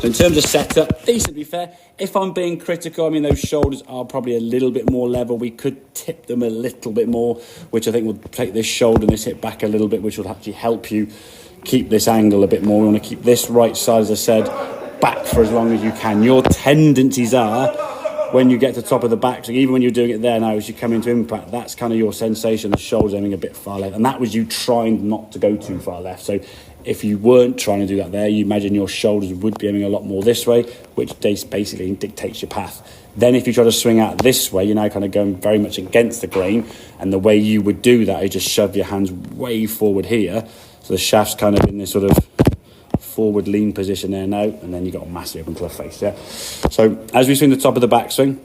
In terms of setup, decent to be fair. If I'm being critical, I mean, those shoulders are probably a little bit more level. We could tip them a little bit more, which I think will take this shoulder and this hip back a little bit, which will actually help you keep this angle a bit more. We want to keep this right side, as I said, back for as long as you can. Your tendencies are, when you get to the top of the back, so even when you're doing it there now, as you come into impact, that's kind of your sensation, the shoulders aiming a bit far left. And that was you trying not to go too far left. So if you weren't trying to do that there, you imagine your shoulders would be aiming a lot more this way, which basically dictates your path. Then if you try to swing out this way, you're now kind of going very much against the grain. And the way you would do that is just shove your hands way forward here. So the shaft's kind of in this sort of forward lean position there now, and then you've got a massive open club face, yeah? So as we swing the top of the backswing,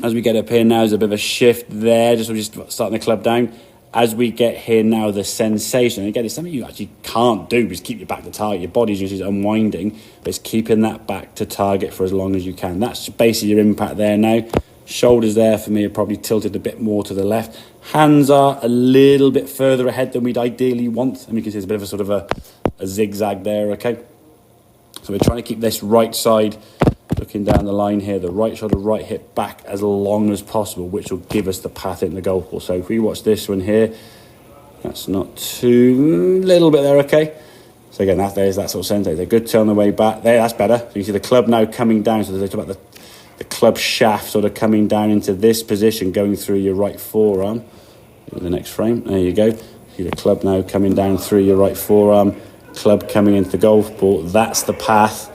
as we get up here now, there's a bit of a shift there, we're just starting the club down. As we get here now, the sensation, again, it's something you actually can't do, just keep your back to target. Your body's just unwinding, but it's keeping that back to target for as long as you can. That's basically your impact there now. Shoulders there for me are probably tilted a bit more to the left. Hands are a little bit further ahead than we'd ideally want. And you can see there's a bit of a sort of a zigzag there, okay? So we're trying to keep this right side, looking down the line here, the right shoulder, right hip back as long as possible, which will give us the path in the golf ball. So if we watch this one here, that's not too, little bit there, okay? So again, there's that sort of sensation. A good turn on the way back. There, that's better. So you can see the club now coming down. So there's about the club shaft sort of coming down into this position, going through your right forearm. The next frame, there you go. See the club now coming down through your right forearm, club coming into the golf ball. That's the path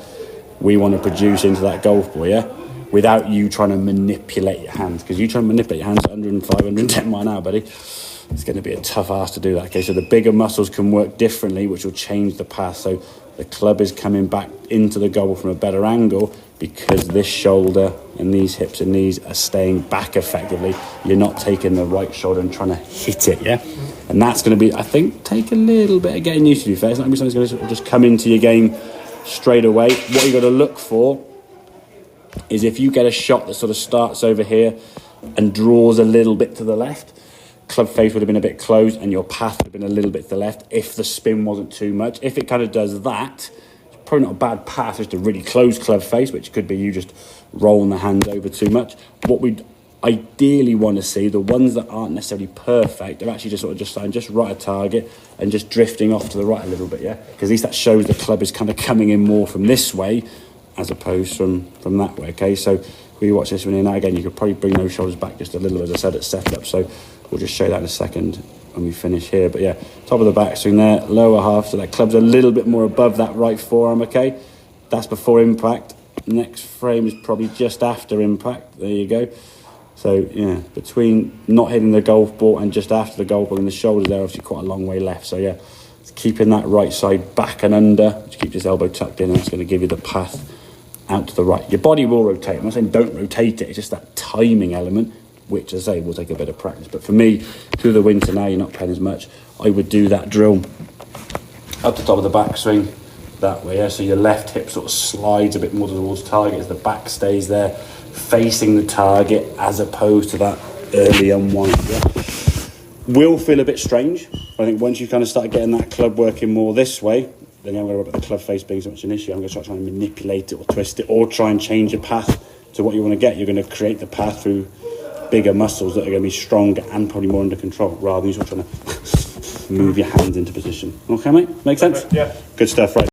we want to produce into that golf ball, yeah? Without you trying to manipulate your hands, because you try to manipulate your hands at 105, 110 mile an hour, buddy. It's going to be a tough ask to do that, okay? So the bigger muscles can work differently, which will change the path. So the club is coming back into the golf ball from a better angle because this shoulder and these hips and knees are staying back effectively. You're not taking the right shoulder and trying to hit it, yeah? And that's going to be, I think, take a little bit of getting used to, be fair. It's not going to be something that's going to just come into your game straight away. What you've got to look for is if you get a shot that sort of starts over here and draws a little bit to the left, club face would have been a bit closed and your path would have been a little bit to the left if the spin wasn't too much. If it kind of does that, it's probably not a bad path, just a really closed club face, which could be you just rolling the hands over too much. What we'd ideally want to see, the ones that aren't necessarily perfect, are actually just sort of just starting just right at target and just drifting off to the right a little bit, yeah? Because at least that shows the club is kind of coming in more from this way as opposed from that way, okay? So if we watch this one here now, again, you could probably bring those shoulders back just a little, as I said, at setup. So we'll just show that in a second when we finish here. But yeah, top of the backswing there, lower half, so that club's a little bit more above that right forearm, okay? That's before impact. Next frame is probably just after impact. There you go. So yeah, between not hitting the golf ball and just after the golf ball, and the shoulders there, obviously quite a long way left. So yeah, it's keeping that right side back and under, which keeps this elbow tucked in, and that's going to give you the path out to the right. Your body will rotate. I'm not saying don't rotate it, it's just that timing element, which, as I say, will take a bit of practice. But for me, through the winter now, you're not playing as much, I would do that drill up the top of the backswing that way, yeah? So your left hip sort of slides a bit more towards target as the back stays there, facing the target, as opposed to that early unwind, yeah? Will feel a bit strange. I think once you kind of start getting that club working more this way, then I'm going to worry about the club face being so much an issue. I'm going to start trying to manipulate it or twist it or try and change your path to what you want to get. You're going to create the path through bigger muscles that are going to be stronger and probably more under control, rather than you sort of trying to move your hands into position. Okay, mate? Make sense? Yeah. Good stuff, right?